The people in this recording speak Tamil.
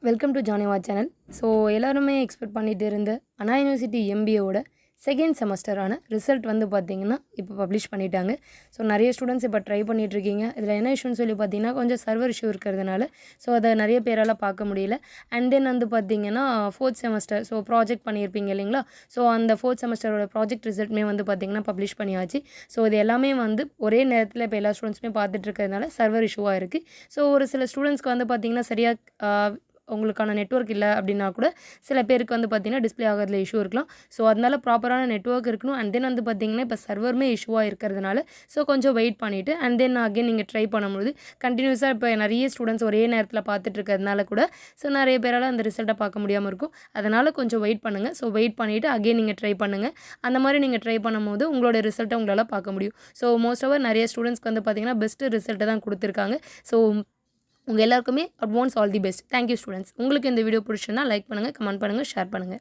Welcome to Janiva channel. So எல்லாருமே எக்ஸ்பெக்ட் பண்ணிட்டு இருந்த அண்ணா யூனிவர்சிட்டி எம்பிஏவோட செகண்ட் செமஸ்டரான ரிசல்ட் வந்து பார்த்திங்கன்னா இப்போ பப்ளிஷ் பண்ணிட்டாங்க. ஸோ நிறைய ஸ்டூடெண்ட்ஸ் இப்போ ட்ரை பண்ணிகிட்ருக்கீங்க. இதில் என்ன இஷ்யூன்னு சொல்லி பார்த்தீங்கன்னா கொஞ்சம் சர்வர் இஷ்யூ இருக்கிறதுனால ஸோ அதை நிறைய பேரால் பார்க்க முடியல. அண்ட் தென் வந்து பார்த்திங்கன்னா ஃபோர்த் செமஸ்டர் ஸோ ப்ராஜெக்ட் பண்ணியிருப்பீங்க இல்லைங்களா? ஸோ அந்த ஃபோர்த் செமஸ்டரோட ப்ராஜெக்ட் ரிசல்ட்டுமே வந்து பார்த்திங்கன்னா பப்ளிஷ் பண்ணியாச்சு. ஸோ இது எல்லாமே வந்து ஒரே நேரத்தில் இப்போ எல்லா ஸ்டூடெண்ட்ஸுமே பார்த்துட்டு இருக்கிறதுனால சர்வர் இஷ்யூவாக இருக்குது. ஸோ ஒரு சில ஸ்டூடெண்ட்ஸ்க்கு வந்து பார்த்திங்கன்னா சரியாக உங்களுக்கான நெட்வொர்க் இல்லை அப்படின்னா கூட சில பேருக்கு வந்து பார்த்திங்கன்னா டிஸ்பிளே ஆகிறதுல இஷ்யூ இருக்கலாம். ஸோ அதனால ப்ராப்பரான நெட்வொர்க் இருக்கணும். அண்ட் தென் வந்து பார்த்திங்கன்னா இப்போ சர்வருமே இஷ்யூவாக இருக்கிறதுனால ஸோ கொஞ்சம் வெயிட் பண்ணிவிட்டு அண்ட் தென் அகைன் நீங்கள் ட்ரை பண்ணும்போது கண்டினியூஸாக இப்போ நிறைய ஸ்டூடெண்ட்ஸ் ஒரே நேரத்தில் பார்த்துட்டு இருக்கிறதுனால கூட ஸோ நிறைய பேரால் அந்த ரிசல்ட்டை பார்க்க முடியாமல் இருக்கும். அதனால் கொஞ்சம் வெயிட் பண்ணுங்கள். ஸோ வெயிட் பண்ணிவிட்டு அகைன் நீங்கள் ட்ரை பண்ணுங்கள். அந்த மாதிரி நீங்கள் ட்ரை பண்ணும்போது உங்களோட ரிசல்ட்டை உங்களால் பார்க்க முடியும். ஸோ மோஸ்ட் ஓவர் நிறைய ஸ்டூடெண்ட்ஸ்க்கு வந்து பார்த்திங்கன்னா பெஸ்ட்டு ரிசல்ட்டை தான் கொடுத்துருக்காங்க. ஸோ உங்கள் எல்லாருக்குமே advance all the best. Thank you students. உங்களுக்கு இந்த வீடியோ பிடிச்சிருந்தா லைக் பண்ணுங்கள், கமெண்ட் பண்ணுங்கள், ஷேர் பண்ணுங்கள்.